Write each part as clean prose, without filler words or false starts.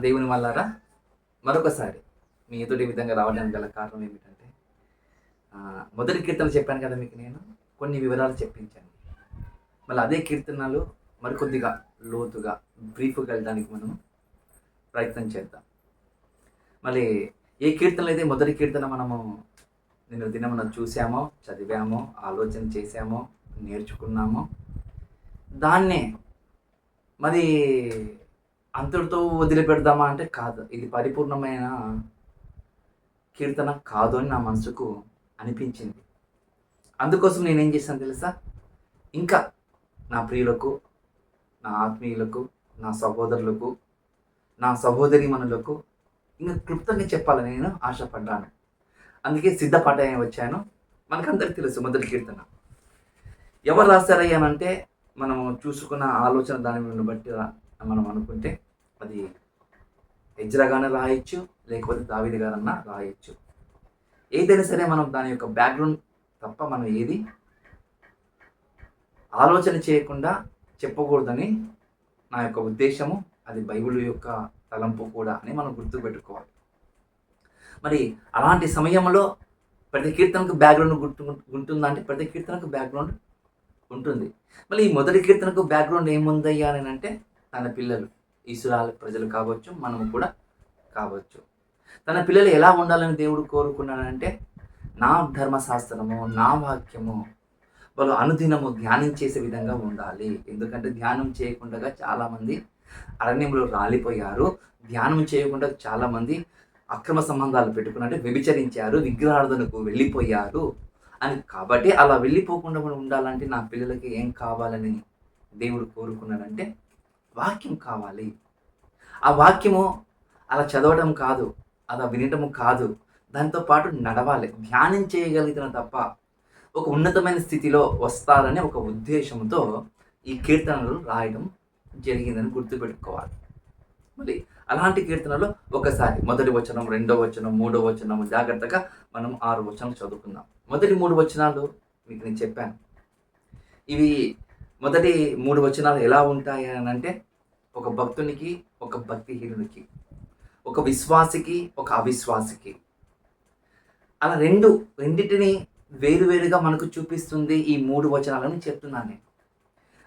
దేవుని వల్లారా మరొకసారి మీ ఎదుటి విధంగా రావడానికి గల కారణం ఏమిటంటే మొదటి కీర్తన చెప్పాను కదా మీకు, నేను కొన్ని వివరాలు చెప్పించాను. మళ్ళీ అదే కీర్తనలు మరికొద్దిగా లోతుగా బ్రీఫ్గా వెళ్ళడానికి మనం ప్రయత్నం చేద్దాం. మళ్ళీ ఏ కీర్తనలు అయితే మొదటి కీర్తన మనము నిన్న దినమున చూసామో, చదివామో, ఆలోచన చేసామో, నేర్చుకున్నామో, దాన్నే మరి అంతటితో వదిలిపెడదామా అంటే కాదు. ఇది పరిపూర్ణమైన కీర్తన కాదు అని నా మనసుకు అనిపించింది. అందుకోసం నేనేం చేశాను తెలుసా, ఇంకా నా ప్రియులకు, నా ఆత్మీయులకు, నా సహోదరులకు, నా సహోదరీమణులకు ఇంకా క్లుప్తంగా చెప్పాలని నేను ఆశపడ్డాను. అందుకే సిద్ధపడ్డాయని వచ్చాను. మనకందరికి తెలుసు మొదటి కీర్తన ఎవరు రాశారయ్యానంటే, మనము చూసుకున్న ఆలోచన దాని బట్టి మనం అనుకుంటే అది ఎజ్రా గానే రాయొచ్చు, లేకపోతే దావీదు గారన్నా రాయొచ్చు. ఏదైనా సరే మనం దాని యొక్క బ్యాక్గ్రౌండ్ తప్ప మనం ఏది ఆలోచన చేయకుండా చెప్పకూడదని నా యొక్క ఉద్దేశము. అది బైబిల్ యొక్క తలంపు కూడా అని మనం గుర్తుపెట్టుకోవాలి. మరి అలాంటి సమయంలో ప్రతి కీర్తనకు బ్యాక్గ్రౌండ్ ఉంటుందా అంటే ప్రతి కీర్తనకు బ్యాక్గ్రౌండ్ ఉంటుంది. మళ్ళీ ఈ మొదటి కీర్తనకు బ్యాక్గ్రౌండ్ ఏముందయ్యా అని అంటే, తన పిల్లలు ఇశ్రాయేలు ప్రజలు కావచ్చు, మనము కూడా కావచ్చు. తన పిల్లలు ఎలా ఉండాలని దేవుడు కోరుకున్నాడంటే, నా ధర్మశాస్త్రము, నా వాక్యము వాళ్ళు అనుదినము ధ్యానం చేసే విధంగా ఉండాలి. ఎందుకంటే ధ్యానం చేయకుండా చాలామంది అరణ్యంలో రాలిపోయారు. ధ్యానం చేయకుండా చాలామంది అక్రమ సంబంధాలు పెట్టుకున్నట్టు వ్యభిచరించారు, విగ్రహార్థనకు వెళ్ళిపోయారు అని. కాబట్టి అలా వెళ్ళిపోకుండా కూడా ఉండాలంటే నా పిల్లలకి ఏం కావాలని దేవుడు కోరుకున్నాడంటే వాక్యం కావాలి. ఆ వాక్యము అలా చదవడం కాదు, అలా వినటము కాదు, దాంతోపాటు నడవాలి. ధ్యానం చేయగలిగిన తప్ప ఒక ఉన్నతమైన స్థితిలో వస్తారనే ఒక ఉద్దేశంతో ఈ కీర్తనలు రాయడం జరిగిందని గుర్తుపెట్టుకోవాలి. మరి అలాంటి కీర్తనలో ఒకసారి మొదటి వచనం, రెండో వచనం, మూడో వచనం జాగ్రత్తగా మనం 6 వచనాలు చదువుకుందాం. మొదటి 3 వచనాలు మీకు నేను చెప్పాను. ఇవి మొదటి 3 వచనాలు ఎలా ఉంటాయి అని అంటే, ఒక భక్తునికి, ఒక భక్తిహీనునికి, ఒక విశ్వాసికి, ఒక అవిశ్వాసికి, అలా రెండింటిని వేరువేరుగా మనకు చూపిస్తుంది ఈ 3 వచనాలని చెప్తున్నాను నేను.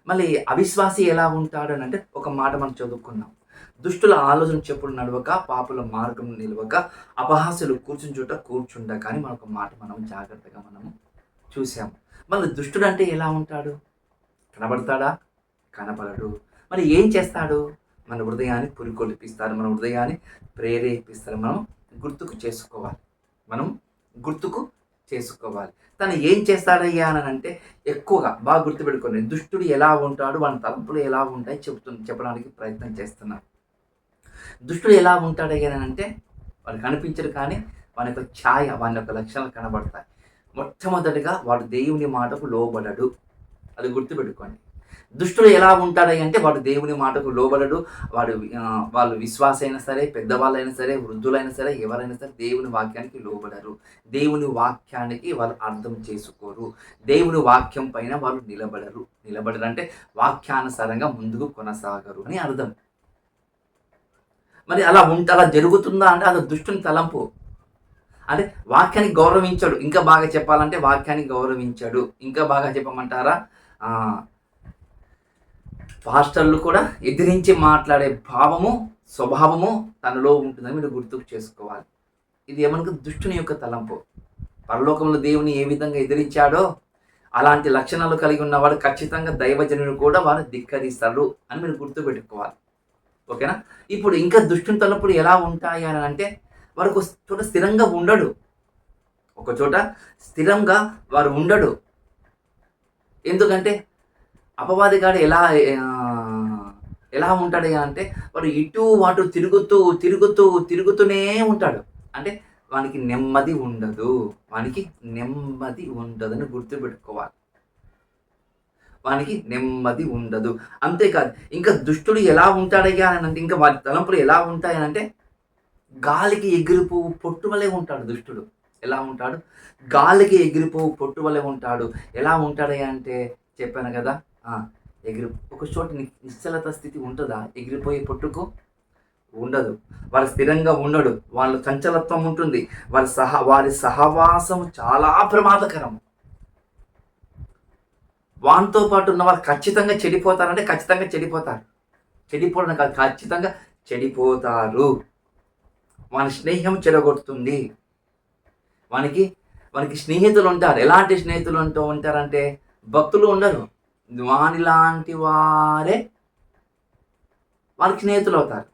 మళ్ళీ అవిశ్వాసి ఎలా ఉంటాడు అని అంటే, ఒక మాట మనం చదువుకున్నాం. దుష్టుల ఆలోచన చెప్పుడు నడవక, పాపుల మార్గం నిలవక, అపహాస్యులు కూర్చుని చోట కూర్చుండక అని మనొక మాట మనం జాగ్రత్తగా మనము చూసాము. మళ్ళీ దుష్టుడు అంటే ఎలా ఉంటాడు? కనబడతాడా? కనపడడు. మరి ఏం చేస్తాడు? మన హృదయాన్ని పురికొల్పిస్తాడు, మన హృదయాన్ని ప్రేరేపిస్తాడు. మనం గుర్తుకు చేసుకోవాలి. తను ఏం చేస్తాడయ్యా అని అంటే, ఎక్కువగా బాగా గుర్తుపెట్టుకోండి. దుష్టుడు ఎలా ఉంటాడు, వాని తలంపులు ఎలా ఉంటాయి చెప్పడానికి ప్రయత్నం చేస్తున్నాను. దుష్టుడు ఎలా ఉంటాడయ్యా అని అంటే, వాడు కనిపించడు కానీ వాని యొక్క ఛాయ, వాని యొక్క లక్షణాలు కనబడతాయి. మొట్టమొదటిగా వాడు దేవుని మాటకు లోబడడు. అది గుర్తుపెట్టుకోండి. దుష్టుడు ఎలా ఉంటాడని అంటే, వాడు దేవుని మాటకు లోబడడు. వాళ్ళు విశ్వాసైనా సరే, పెద్దవాళ్ళైనా సరే, వృద్ధులైనా సరే, ఎవరైనా సరే దేవుని వాక్యానికి లోబడరు. దేవుని వాక్యానికి వాళ్ళు అర్థం చేసుకోరు. దేవుని వాక్యం పైన వాళ్ళు నిలబడరు అంటే వాక్యానుసారంగా ముందుకు కొనసాగరు అని అర్థం. మరి అలా జరుగుతుందా అంటే అది దుష్టుని తలంపు. అంటే వాక్యాన్ని గౌరవించాడు. ఇంకా బాగా చెప్పాలంటే వాక్యాన్ని గౌరవించాడు. ఇంకా బాగా చెప్పమంటారా, పాస్టర్లు కూడా ఎదిరించి మాట్లాడే స్వభావము తనలో ఉంటుందని మీరు గుర్తుకు చేసుకోవాలి. ఇది ఏమనగా దుష్టుని యొక్క తలంపు. పరలోకంలో దేవుని ఏ విధంగా ఎదిరించాడో అలాంటి లక్షణాలు కలిగి ఉన్నవాడు ఖచ్చితంగా దైవజనుడు కూడా వారు ధిక్కరిస్తాడు అని మీరు గుర్తుపెట్టుకోవాలి. ఓకేనా? ఇప్పుడు ఇంకా దుష్టుని తలంపులు ఎలా ఉంటాయి అని అంటే, వారు ఒక చోట స్థిరంగా ఉండడు. ఒక చోట స్థిరంగా వారు ఉండడు. ఎందుకంటే అపవాదిగాడు ఎలా ఉంటాడు అంటే, వాడు ఇటు అటు తిరుగుతూనే ఉంటాడు. అంటే వానికి నెమ్మది ఉండదు అని గుర్తుపెట్టుకోవాలి. వానికి నెమ్మది ఉండదు. అంతేకాదు, ఇంకా దుష్టుడు ఎలా ఉంటాడయ్యా అని అంటే, ఇంకా వారి తలంపులు ఎలా ఉంటాయనంటే, గాలికి ఎగిరిపోవు పొట్టు వలె ఉంటాడు దుష్టుడు. ఎలా ఉంటాడు? గాలికి ఎగిరిపోవు పొట్టు వలె ఉంటాడు. ఎలా ఉంటాడయ్యా అంటే చెప్పాను కదా, ఒక చోట నిశ్చలత స్థితి ఉంటుందా? ఎగిరిపోయే పొట్టుకు ఉండదు. వారు స్థిరంగా ఉండడు. వాళ్ళ చంచలత్వం ఉంటుంది. వారి సహవాసం చాలా ప్రమాదకరం. వానితో పాటు ఉన్నవారు ఖచ్చితంగా చెడిపోతారంటే ఖచ్చితంగా చెడిపోతారు. చెడిపోవడం కాదు, ఖచ్చితంగా చెడిపోతారు. వాని స్నేహం చెడగొడుతుంది. వానికి స్నేహితులు ఉంటారు. ఎలాంటి స్నేహితులు ఉంటారంటే భక్తులు ఉండరు. వానిలాంటి వారే వారికి స్నేహితులు అవుతారు.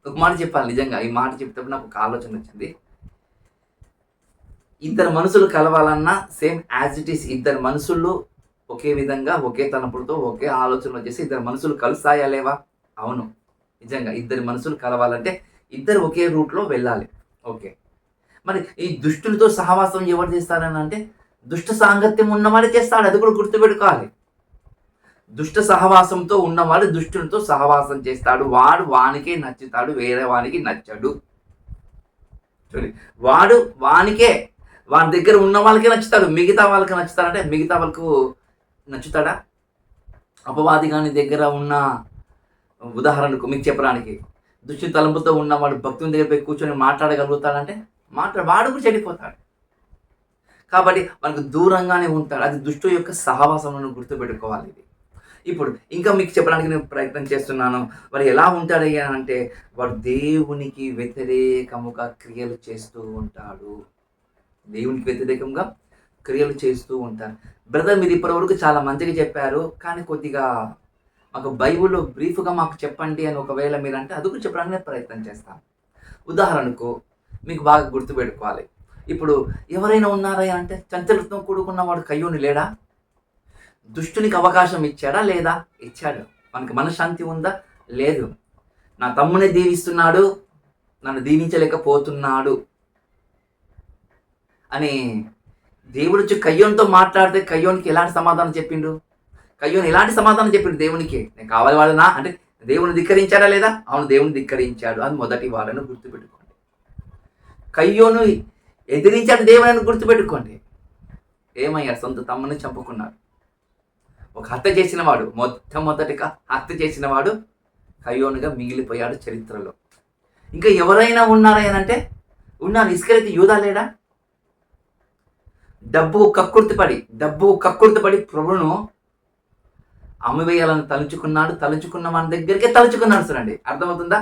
ఒక మాట చెప్పాలి, నిజంగా ఈ మాట చెప్తే నాకు ఒక ఆలోచన వచ్చింది. ఇద్దరు మనుషులు కలవాలన్నా సేమ్ యాజ్ ఇట్ ఈస్, ఇద్దరు మనుషులు ఒకే విధంగా ఒకే తలపులతో ఒకే ఆలోచనలు వచ్చేసి ఇద్దరు మనుషులు కలుస్తాయా లేవా? అవును, నిజంగా ఇద్దరు మనుషులు కలవాలంటే ఇద్దరు ఒకే రూట్లో వెళ్ళాలి. ఓకే, మరి ఈ దుష్టులతో సహవాసం ఎవరు చేస్తారని అంటే దుష్ట సాంగత్యం ఉన్నవాడే చేస్తాడు. అది కూడా గుర్తుపెట్టుకోవాలి. దుష్ట సహవాసంతో ఉన్నవాడు దుష్టులతో సహవాసం చేస్తాడు. వాడు వానికే నచ్చుతాడు, వేరే వానికి నచ్చడు. చూడండి, వాడు వాని దగ్గర ఉన్న వాళ్ళకే నచ్చుతాడు, మిగతా వాళ్ళకి నచ్చుతాడంటే మిగతా వాళ్ళకు నచ్చుతాడా? అపవాది గాని దగ్గర ఉన్న ఉదాహరణకు మీకు చెప్పడానికి, దుష్టి తలంపుతో ఉన్నవాడు భక్తుని దగ్గర పోయి కూర్చొని మాట్లాడగలుగుతాడంటే వాడు కూడా చెడిపోతాడు. కాబట్టి మనకు దూరంగానే ఉంటాడు. అది దుష్టు యొక్క సహవాసం గుర్తుపెట్టుకోవాలి. ఇది ఇప్పుడు ఇంకా మీకు చెప్పడానికి నేను ప్రయత్నం చేస్తున్నాను. వాడు ఎలా ఉంటాడయ్యా అంటే వాడు దేవునికి వ్యతిరేకముగా క్రియలు చేస్తూ ఉంటాడు. దేవునికి వ్యతిరేకంగా క్రియలు చేస్తూ ఉంటారు. బ్రదర్, మీరు ఇప్పటివరకు చాలా మంచిగా చెప్పారు, కానీ కొద్దిగా మాకు బైబిల్లో బ్రీఫ్గా మాకు చెప్పండి అని ఒకవేళ మీరంటే అది కూడా చెప్పడానికి ప్రయత్నం చేస్తాను. ఉదాహరణకు మీకు బాగా గుర్తుపెట్టుకోవాలి. ఇప్పుడు ఎవరైనా ఉన్నారా అంటే చంచలత్వం కూడుకున్న వాడు కయ్యోని లేడా? దుష్టునికి అవకాశం ఇచ్చాడా లేదా? ఇచ్చాడు. మనకి మనశ్శాంతి ఉందా? లేదు. నా తమ్మునే దీవిస్తున్నాడు, నన్ను దీవించలేకపోతున్నాడు అని దేవుడు వచ్చి కయ్యోనితో మాట్లాడితే కయ్యోనికి ఎలాంటి సమాధానం చెప్పిండు? కయ్యోని ఎలాంటి సమాధానం చెప్పిండు దేవునికి? నేను కావాలి వాడనా అంటే దేవుని ధిక్కరించాడా లేదా? అవును, దేవుని ధిక్కరించాడు. అది మొదటి వాడని గుర్తుపెట్టుకోండి. కయ్యోను ఎదిరించాడు దేవుని గుర్తుపెట్టుకోండి. ఏమయ్యాడు? సొంత తమ్ముని చంపుకున్నాడు. ఒక హత్య చేసిన వాడు, మొట్టమొదటిగా హత్య చేసిన వాడు కయ్యోనుగా మిగిలిపోయాడు చరిత్రలో. ఇంకా ఎవరైనా ఉన్నారా అంటే ఉన్నారు. ఇస్కరియోతు యూదా లేడా? డబ్బు కక్కుర్తిపడి ప్రభువును అమ్మివేయాలని తలుచుకున్న మన దగ్గరికే తలుచుకున్నాడు. చూడండి, అర్థమవుతుందా?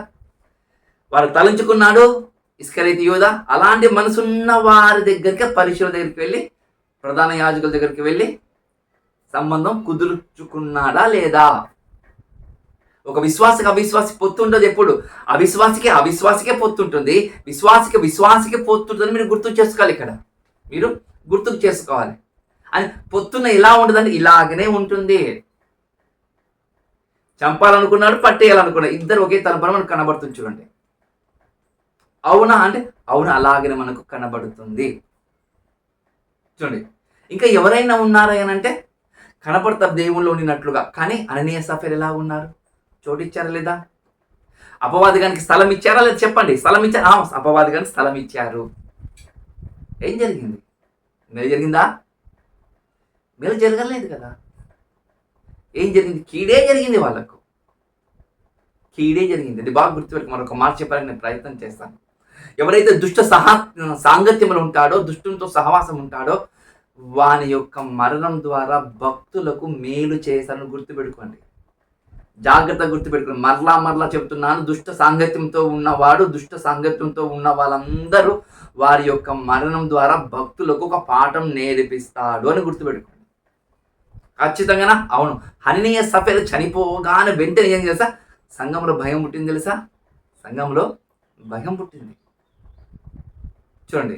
వాడు తలుచుకున్నాడు ఇస్కరియోతు యూదా. అలాంటి మనసున్న వారి దగ్గరికే పరిశుల దగ్గరికి వెళ్ళి, ప్రధాన యాజకుల దగ్గరికి వెళ్ళి సంబంధం కుదుర్చుకున్నాడా లేదా? ఒక విశ్వాసకి అవిశ్వాసి పొత్తుంటుంది. ఎప్పుడు అవిశ్వాసికే పొత్తుంటుంది, విశ్వాసికే పొత్తుంటుంది. మీరు గుర్తు చేసుకోవాలి. ఇక్కడ మీరు గుర్తుకు చేసుకోవాలి. అని పొత్తున్న ఎలా ఉంటుందంటే ఇలాగనే ఉంటుంది. చంపాలనుకున్నాడు, పట్టేయాలనుకున్నాడు, ఇద్దరు ఒకే తలపన మనకు కనబడుతుంది. చూడండి, అవునా అంటే అవును, అలాగనే మనకు కనబడుతుంది. చూడండి, ఇంకా ఎవరైనా ఉన్నారా అంటే కనపడతారు దేవుళ్ళు ఉండినట్లుగా. కానీ అననీయ సఫీరా ఎలా ఉన్నారు? చోటిచ్చారా లేదా? అపవాదిగానికి స్థలం ఇచ్చారా లేదా? చెప్పండి. స్థలం ఇచ్చారా? అపవాదిగానికి స్థలం ఇచ్చారు. ఏం జరిగింది? మేలు జరిగిందా? మేలు జరగలేదు కదా. ఏం జరిగింది? కీడే జరిగింది. వాళ్ళకు కీడే జరిగింది. అది బాగా గుర్తుపెట్టుకు. మరొక మాట చెప్పాలని నేను ప్రయత్నం చేస్తాను. ఎవరైతే దుష్ట సాంగత్యములు ఉంటాడో, దుష్టులతో సహవాసం ఉంటాడో, వాని యొక్క మరణం ద్వారా భక్తులకు మేలు చేశారని గుర్తుపెట్టుకోండి. జాగ్రత్తగా గుర్తుపెట్టుకోండి. మరలా చెప్తున్నాను, దుష్ట సాంగత్యంతో ఉన్న వాళ్ళందరూ వారి యొక్క మరణం ద్వారా భక్తులకు ఒక పాఠం నేర్పిస్తాడు అని గుర్తుపెట్టుకోండి. ఖచ్చితంగా అవును. అననీయ సఫీరా చనిపోగానే వెంటనే ఏం తెలుసా? సంఘంలో భయం పుట్టింది. తెలుసా? సంఘంలో భయం పుట్టింది. చూడండి,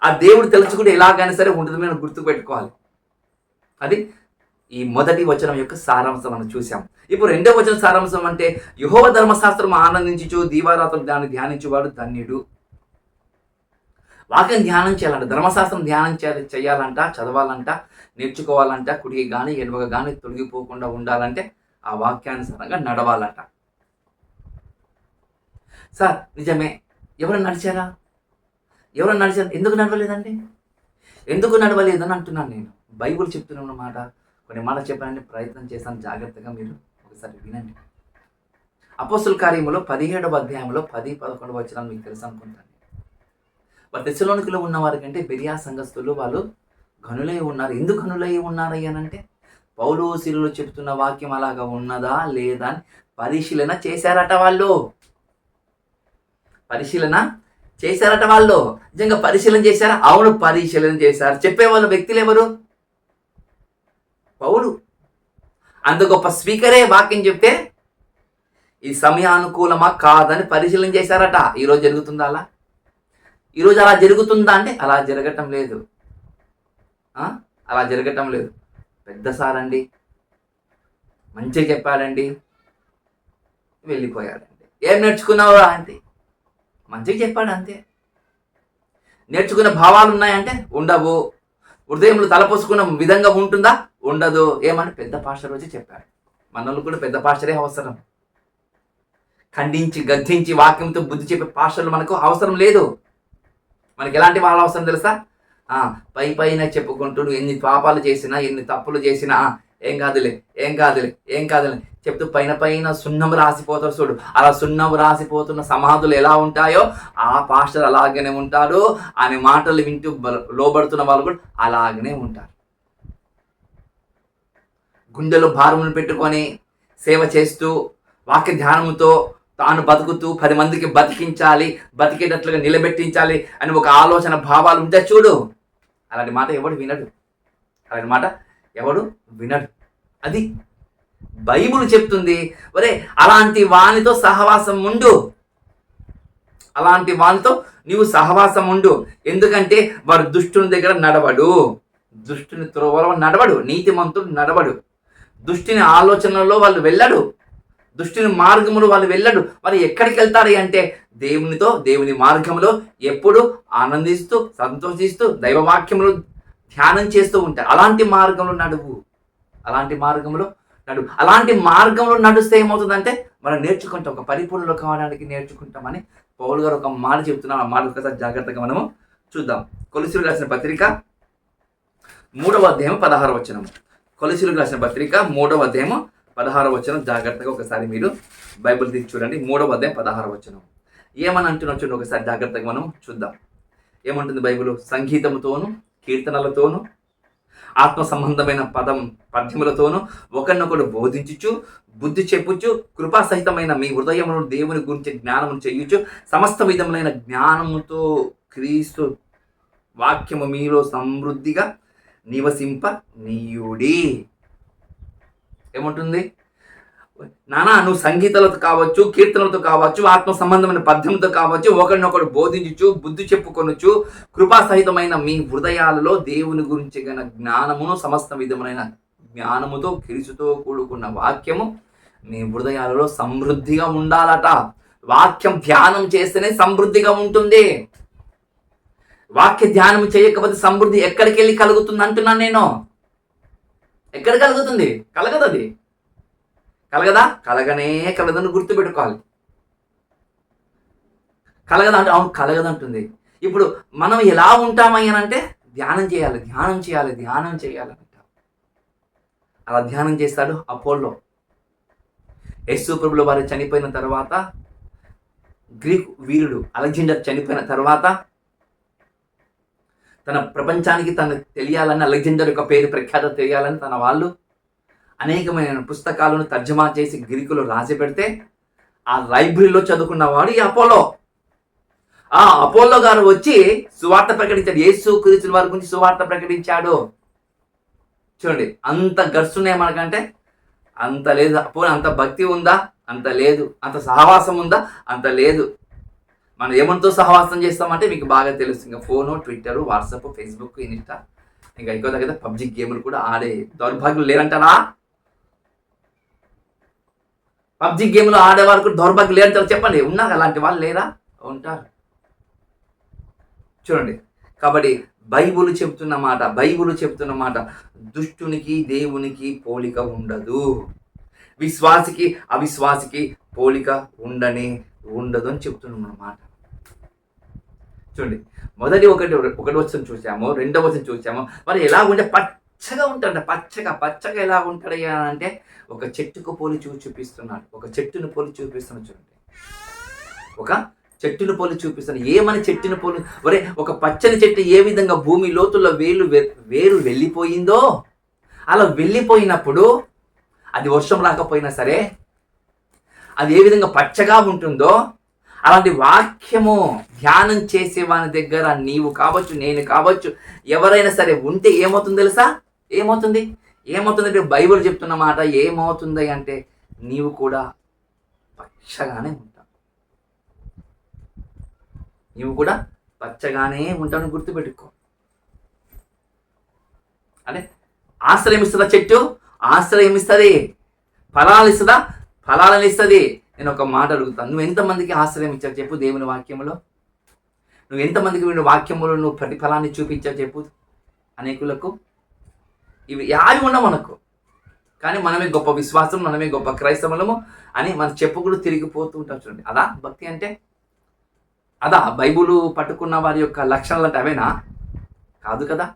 ఆ దేవుడు తెలుసుకుంటే ఎలాగైనా సరే ఉంటుంది. మేము గుర్తుపెట్టుకోవాలి. అది ఈ మొదటి వచనం యొక్క సారాంశం మనం చూసాం. ఇప్పుడు రెండవ వచనం సారాంశం అంటే యెహోవా ధర్మశాస్త్రం ఆనందించుచు దీవారాత్రులు దాన్ని ధ్యానించువాడు ధన్యుడు. వాక్యం ధ్యానం చేయాలంట, ధర్మశాస్త్రం ధ్యానం చేయాలంట, చదవాలంట, నేర్చుకోవాలంట, కుడికి కానీ ఎడమగా కానీ తొలగిపోకుండా ఉండాలంటే ఆ వాక్యానుసారంగా నడవాలంట. సార్ నిజమే, ఎవరైనా నడిచారా? ఎందుకు నడవలేదండి? ఎందుకు నడవలేదని అంటున్నాను నేను. బైబుల్ చెప్తున్న మాట, కొన్ని మాట చెప్పడానికి ప్రయత్నం చేస్తాను. జాగ్రత్తగా మీరు ఒకసారి వినండి. అపోస్తుల కార్యములో 17వ అధ్యాయంలో 10, 11 వచనాలు మీకు తెలుసు అనుకుంటాను. తెస్సలోనికలో ఉన్న వారి కంటే బెరియా సంఘస్థులు వాళ్ళు గనులై ఉన్నారు. ఎందుకు గనులై ఉన్నారు అనంటే పౌలు శీలులు చెప్తున్న వాక్యం అలాగా ఉన్నదా లేదా అని పరిశీలన చేశారట వాళ్ళు. పరిశీలన చేశారట వాళ్ళు. నిజంగా పరిశీలన చేశారా? అవును, పరిశీలన చేశారు. చెప్పేవాళ్ళు వ్యక్తులు ఎవరు? పౌలు. అంత గొప్ప స్పీకరే వాక్యం చెప్తే ఈ సమయానుకూలమా కాదని పరిశీలన చేశారట. ఈరోజు జరుగుతుందా అలా? ఈరోజు అలా జరుగుతుందా అంటే అలా జరగటం లేదు. అలా జరగటం లేదు. పెద్ద సార్ అండి, మంచిగా చెప్పాడండి, వెళ్ళిపోయాడండి. ఏం నేర్చుకున్నావు అంటే మంచిగా చెప్పాడు అంతే. నేర్చుకున్న భావాలు ఉన్నాయంటే ఉండవు. హృదయంలో తలపోసుకున్న విధంగా ఉంటుందా? ఉండదు. ఏమంటే పెద్ద పాస్టర్ వచ్చి చెప్పాడు. మనల్ని కూడా పెద్ద పాస్టరే అవసరం. ఖండించి గద్దించి వాక్యంతో బుద్ధి చెప్పే పాస్టర్లు మనకు అవసరం లేదు. మనకి ఎలాంటి వాళ్ళ అవసరం తెలుసా? పై పైన చెప్పుకుంటూ ఎన్ని పాపాలు చేసినా ఎన్ని తప్పులు చేసినా ఏం కాదులే చెప్తూ పైన పైన సున్నం రాసిపోతారు చూడు. అలా సున్నం రాసిపోతున్న సమాధులు ఎలా ఉంటాయో ఆ పాస్టర్ అలాగనే ఉంటాడు. ఆయన మాటలు వింటూ లోబడుతున్న వాళ్ళు కూడా అలాగనే ఉంటారు. గుండెలో భారమును పెట్టుకొని సేవ చేస్తూ వాక్య ధ్యానముతో తాను బతుకుతూ 10 మందికి బతికేటట్లుగా నిలబెట్టించాలి అని ఒక ఆలోచన భావాలు ఉంటే చూడు, అలాంటి మాట ఎవడు వినడు. అది బైబుల్ చెప్తుంది. ఒరే, అలాంటి వానితో సహవాసం ఉండు. అలాంటి వానితో నీవు సహవాసం ఉండు. ఎందుకంటే వాడు దుష్టుని దగ్గర నడవడు, దుష్టుని త్రోవలో నడవడు, నీతిమంతుడు నడవడు, దుష్టుని ఆలోచనలో వాళ్ళు వెళ్ళడు, దుష్టుని మార్గములు వాళ్ళు వెళ్ళడు. మరి ఎక్కడికి వెళ్తారు అంటే దేవుని మార్గంలో ఎప్పుడు ఆనందిస్తూ సంతోషిస్తూ దైవవాక్యములు ధ్యానం చేస్తూ ఉంటారు. అలాంటి మార్గంలో నడువు. అలాంటి మార్గంలో నడుస్తే ఏమవుతుందంటే మనం నేర్చుకుంటాం. ఒక పరిపూర్ణలో కావడానికి నేర్చుకుంటామని పౌలు గారు ఒక మాట చెప్తున్నాం. ఆ మాట ఒకసారి జాగ్రత్తగా మనము చూద్దాం. కొలొస్సీయులకు రాసిన పత్రిక 3వ అధ్యాయం 16వ వచనం. కొలొస్సీయులకు రాసిన పత్రిక 3వ అధ్యాయం 16వ వచనం. జాగ్రత్తగా ఒకసారి మీరు బైబిల్ తీసి చూడండి. 3వ అధ్యాయం 16వ వచనం ఏమని అంటున్నా చూడండి. ఒకసారి జాగ్రత్తగా మనం చూద్దాం. ఏమంటుంది బైబిల్? సంగీతముతోను కీర్తనలతోను ఆత్మ సంబంధమైన పద్యములతోనూ ఒకరినొకడు బోధించుచు బుద్ధి చెప్పుచు కృపాసహితమైన మీ హృదయమును దేవుని గురించి జ్ఞానమును చేయుచు సమస్త విధములైన జ్ఞానముతో క్రీస్తు వాక్యము మీలో సమృద్ధిగా నివసింప నీయుడి. ఏముంటుంది? నువ్వు సంగీతాలతో కావచ్చు, కీర్తనలతో కావచ్చు, ఆత్మ సంబంధమైన పద్యంతో కావచ్చు, ఒకరినొకడు బోధించుచు బుద్ధి చెప్పుకొనుచు కృపాసహితమైన మీ హృదయాలలో దేవుని గురించి గల జ్ఞానమును సమస్త విధమైన జ్ఞానముతో క్రీస్తుతో కూడుకున్న వాక్యము మీ హృదయాలలో సమృద్ధిగా ఉండాలట. వాక్యం ధ్యానం చేస్తేనే సమృద్ధిగా ఉంటుంది. వాక్య ధ్యానం చేయకపోతే సమృద్ధి ఎక్కడికి వెళ్ళి కలుగుతుంది అంటున్నాను నేను. ఎక్కడ కలుగుతుంది? కలగదది. కలగదా? కలగదని గుర్తుపెట్టుకోవాలి. కలగదా అంటే అవును కలగదంటుంది. ఇప్పుడు మనం ఎలా ఉంటామయ్యానంటే ధ్యానం చేయాలి. అలా ధ్యానం చేస్తాడు అపోల్లో. యేసు ప్రభుల వారు చనిపోయిన తర్వాత, గ్రీకు వీరుడు అలెగ్జాండర్ చనిపోయిన తర్వాత తన ప్రపంచానికి తనకు తెలియాలని, అలెగ్జాండర్ యొక్క పేరు ప్రఖ్యాత తెలియాలని తన వాళ్ళు అనేకమైన పుస్తకాలను తర్జమా చేసి గ్రీకులో రాసి పెడితే ఆ లైబ్రరీలో చదువుకున్నవాడు ఈ అపోలో. ఆ అపోలో గారు వచ్చి సువార్త ప్రకటించాడు. యేసు క్రీస్తు వారి గురించి సువార్త ప్రకటించాడు. చూడండి, అంత గట్స్ ఉన్నాయి మనకంటే. అంత లేదు. అపోలో అంత భక్తి ఉందా? అంత లేదు. అంత సహవాసం ఉందా? అంత లేదు. మనం ఏమంతో సహవాసం చేస్తామంటే మీకు బాగా తెలుసు. ఇంకా phone, Twitter, WhatsApp, Facebook, Insta, ఇంకా ఎక్కువ దగ్గర పబ్జి గేములు కూడా ఆడే దౌర్భాగ్యులు లేరంటారా? పబ్జి గేమ్లో ఆడేవారు కూడా దౌర్భాగ్యం లేదంటారు. చెప్పండి, ఉన్నారు అలాంటి వాళ్ళు లేరా? ఉంటారు. చూడండి, కాబట్టి బైబుల్ చెప్తున్న మాట దుష్టునికి దేవునికి పోలిక ఉండదు, విశ్వాసికి అవిశ్వాసికి పోలిక ఉండదు అని చెప్తున్నాం అన్నమాట. చూడండి, ఒకటి వచనం చూసాము, 2వ వచనం చూసాము. మరి ఎలా ఉంటే పచ్చగా ఉంటాడు. పచ్చగా ఎలా ఉంటాడయ్యా అంటే ఒక చెట్టుకు పోలి చూపిస్తున్నాడు. ఒక చెట్టును పోలి చూపిస్తున్నాడు చూడండి. ఒక చెట్టును పోలి చూపిస్తాను. ఏమని చెట్టును పోలి? ఒరే, ఒక పచ్చని చెట్టు ఏ విధంగా భూమి లోతుల్లో వేరు వెళ్ళిపోయిందో, అలా వెళ్ళిపోయినప్పుడు అది వర్షం రాకపోయినా సరే అది ఏ విధంగా పచ్చగా ఉంటుందో, అలాంటి వాక్యము ధ్యానం చేసే వాని దగ్గర నీవు కావచ్చు, నేను కావచ్చు, ఎవరైనా సరే ఉంటే ఏమవుతుంది తెలుసా? ఏమవుతుందంటే బైబిల్ చెప్తున్న మాట ఏమవుతుంది అంటే నీవు కూడా పచ్చగానే ఉంటావు. నీవు కూడా పచ్చగానే ఉంటావు, గుర్తుపెట్టుకో. అంటే ఆశ్రయం ఇస్తుందా చెట్టు? ఆశ్రయం ఇస్తుంది. ఫలాలు ఇస్తుందా? ఫలాలను ఇస్తుంది. నేను ఒక మాట అడుగుతాను, నువ్వు ఎంతమందికి ఆశ్రయం ఇచ్చావు చెప్పు దేవుని వాక్యములో? నువ్వు ఎంతమందికి వీడి వాక్యములో నువ్వు ప్రతిఫలాన్ని చూపించావు చెప్పు అనేకులకు? ఇవి యావి ఉండవు మనకు, కానీ మనమే గొప్ప విశ్వాసం, మనమే గొప్ప క్రైస్తవులము అని మనం చెప్పుకుంటూ తిరిగిపోతూ ఉంటాం. చూడండి, అదా భక్తి అంటే? అదా బైబుల్ పట్టుకున్న వారి యొక్క లక్షణాలు అంటే అవేనా? కాదు కదా.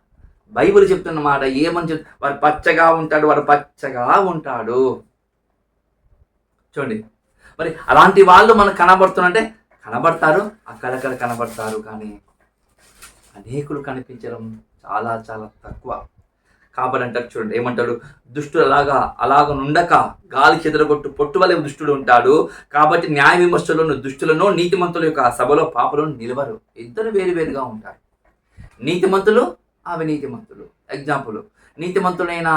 బైబిల్ చెప్తున్న మాట ఏమని వారు పచ్చగా ఉంటాడు. చూడండి, మరి అలాంటి వాళ్ళు మనకు కనబడుతున్నారంటే కనబడతారు, అక్కడక్కడ కనబడతారు, కానీ అనేకులు కనిపించడం చాలా చాలా తక్కువ. కాబట్టి అంటారు చూడండి, ఏమంటాడు? దుష్టుడు అలాగ నుండక గాలి చెదరగొట్టు పొట్టు వలె దుష్టుడు ఉంటాడు. కాబట్టి న్యాయ విమర్శలను దుష్టులను నీతిమంతుల యొక్క సభలో పాపలను నిలవరు. ఇద్దరు వేరుగా ఉంటారు. నీతిమంతులు, అవినీతిమంతులు. ఎగ్జాంపుల్, నీతిమంతుడైన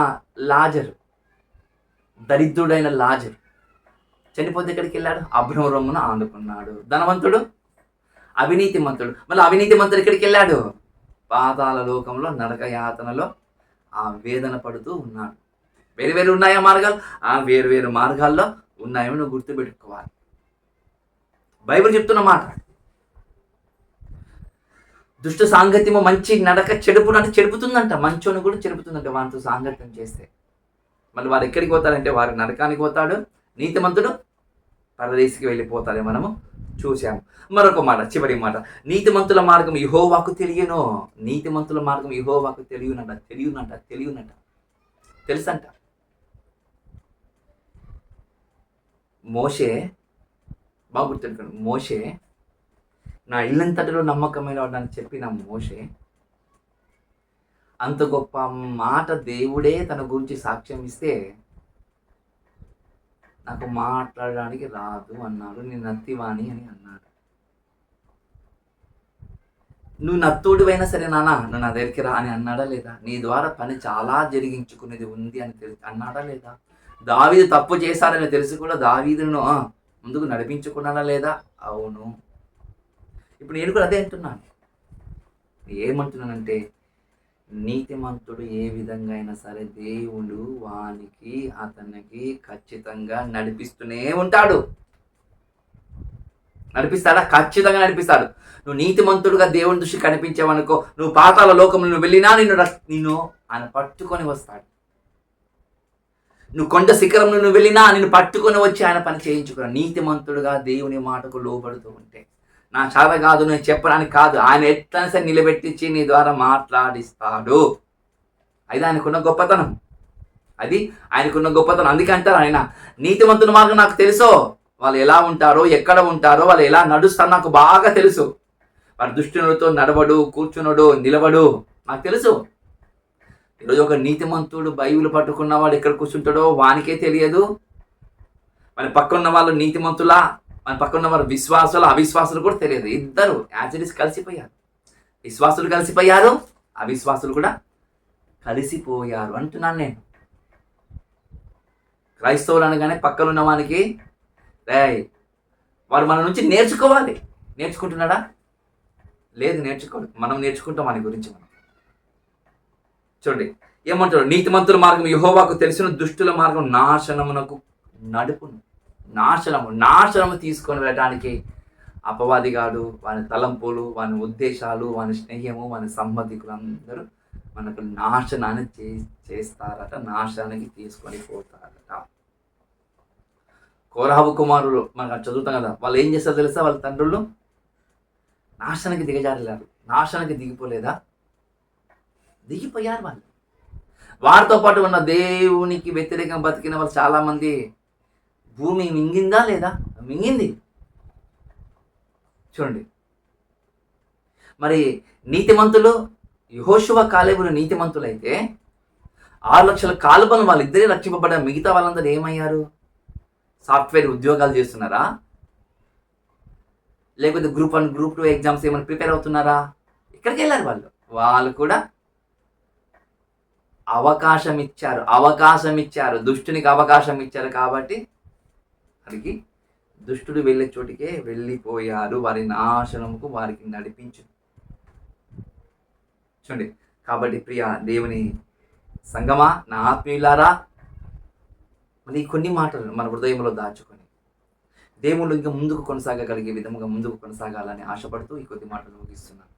లాజరు, దరిద్రుడైన లాజరు చనిపోతే ఎక్కడికి వెళ్ళాడు? అబ్రహం రొమ్మున ఆనుకున్నాడు. ధనవంతుడు, అవినీతిమంతుడు. మళ్ళీ అవినీతిమంతుడు ఎక్కడికి వెళ్ళాడు? పాతాళ లోకంలో నరక యాతనలో ఆ వేదన పడుతూ ఉన్నాడు. వేరు ఉన్నాయా మార్గాలు? ఆ వేరు మార్గాల్లో ఉన్నాయని నువ్వు గుర్తుపెట్టుకోవాలి. బైబిల్ చెప్తున్న మాట, దుష్ట సాంగత్యము మంచి నడక చెడుపుతుందంట. మంచోని కూడా చెడుపుతుందంట వారితో సాంగత్యం చేస్తే. మళ్ళీ వారు ఎక్కడికి పోతారంటే వారి నరకానికి పోతాడు. నీతిమంతుడు పరదేశికి వెళ్ళిపోతాడే మనము చూసాము. మరొక మాట, చివరి మాట, నీతిమంతుల మార్గం యెహోవాకు తెలియను. నీతిమంతుల మార్గం యెహోవాకు తెలియనంట. తెలుసంట. మోషే, బాగా గుర్తుపెట్టుకోండి, మోషే నా ఇల్లంతటిలో నమ్మకమైన వాడని చెప్పిన మోషే అంత గొప్ప మాట దేవుడే తన గురించి సాక్ష్యం ఇస్తే నాకు మాట్లాడడానికి రాదు అన్నాడు. నేను నత్తివాణి అని అన్నాడు. నువ్వు నత్తోడివైనా సరే నాన్న నువ్వు నా దగ్గరికి రా అని అన్నాడా లేదా? నీ ద్వారా పని చాలా జరిగించుకునేది ఉంది అని అన్నాడా లేదా? దావీదు తప్పు చేశాడని తెలిసి కూడా దావీదును ముందుకు నడిపించుకున్నాడా లేదా? అవును. ఇప్పుడు నేను కూడా అదే అంటున్నాను. ఏమంటున్నానంటే, నీతిమంతుడు ఏ విధంగా అయినా సరే దేవుడు అతనికి ఖచ్చితంగా నడిపిస్తూనే ఉంటాడు. నడిపిస్తాడా? ఖచ్చితంగా నడిపిస్తాడు. నువ్వు నీతిమంతుడుగా దేవుని దృష్టి కనిపించావనుకో, నువ్వు పాతాళ లోకంలో నువ్వు వెళ్ళినా నిన్ను ఆయన పట్టుకొని వస్తాడు. నువ్వు కొండ శిఖరంలో నువ్వు వెళ్ళినా నిన్ను పట్టుకొని వచ్చి ఆయన పని చేయించుకున్నాడు. నీతిమంతుడుగా దేవుని మాటకు లోబడుతూ ఉంటే, నా చాల కాదు నేను చెప్పడానికి కాదు, ఆయన ఎట్లా సరే నిలబెట్టించి నీ ద్వారా మాట్లాడిస్తాడు. అది ఆయనకున్న గొప్పతనం. అందుకే అంటారు ఆయన, నీతిమంతుల మార్గం నాకు తెలుసు. వాళ్ళు ఎలా ఉంటారో, ఎక్కడ ఉంటారో, వాళ్ళు ఎలా నడుస్తారో నాకు బాగా తెలుసు. వాడు దుష్టునులతో నడవడు, కూర్చున్నాడు, నిలబడు, నాకు తెలుసు. ఈరోజు ఒక నీతిమంతుడు బైబిల్ పట్టుకున్నవాడు ఎక్కడ కూర్చుంటాడో వానికే తెలియదు. మన పక్కన్న వాళ్ళు నీతిమంతులా, మన పక్కన వారు విశ్వాసులు, అవిశ్వాసులు కూడా తెలియదు. ఇద్దరు యాక్చువల్లీ కలిసిపోయారు. విశ్వాసులు కలిసిపోయారు, అవిశ్వాసులు కూడా కలిసిపోయారు అంటున్నాను నేను. క్రైస్తవులు అనగానే పక్కన ఉన్న వానికి వాడు మన నుంచి నేర్చుకోవాలి. నేర్చుకుంటున్నాడా? లేదు, నేర్చుకోడు. మనం నేర్చుకుంటాం వాని గురించి. మనం చూడండి ఏమంటాడు, నీతిమంతుల మార్గం యెహోవాకు తెలిసిన, దుష్టుల మార్గం నాశనమునకు నడుపును. నాశనము తీసుకొని వెళ్ళడానికి అపవాదిగాడు, వాని తలంపులు, వాని ఉద్దేశాలు, వాని స్నేహము, వాని సంబంధికులు అందరూ మనకు నాశనాన్ని చేస్తారట, నాశనానికి తీసుకొని పోతారట. కోరహు కుమారులు మనకు చదువుతాం కదా, వాళ్ళు ఏం చేస్తారో తెలుసా? వాళ్ళ తండ్రులు నాశనానికి దిగజారలేరు. నాశనానికి దిగిపోలేదా? దిగిపోయారు వాళ్ళు. వారితో పాటు ఉన్న దేవునికి వ్యతిరేకంగా బతికిన వాళ్ళు చాలామంది భూమి మింగిందా లేదా? మింగింది. చూడండి. మరి నీతిమంతులు యెహోషువ కాలేబులు నీతిమంతులైతే 6,00,000 కాలుబలం వాళ్ళిద్దరే రక్షింపబడ్డ. మిగతా వాళ్ళందరూ ఏమయ్యారు? సాఫ్ట్వేర్ ఉద్యోగాలు చేస్తున్నారా? లేకపోతే గ్రూప్ 1 గ్రూప్ 2 ఎగ్జామ్స్ ఏమైనా ప్రిపేర్ అవుతున్నారా? ఎక్కడికి వెళ్ళారు వాళ్ళు? వాళ్ళు కూడా అవకాశం ఇచ్చారు, దుష్టునికి అవకాశం ఇచ్చారు కాబట్టి వారికి దుష్టుడు వెళ్ళే చోటికే వెళ్ళిపోయారు. వారి నాశనముకు వారికి నడిపించు. చూడండి. కాబట్టి ప్రియ దేవుని సంగమా, నా ఆత్మీయులారా, మరి కొన్ని మాటలు మన హృదయంలో దాచుకొని దేవుళ్ళు ఇంకా ముందుకు కొనసాగగలిగే విధముగా ముందుకు కొనసాగాలని ఆశపడుతూ ఈ కొద్ది మాటలు ముగిస్తున్నాను.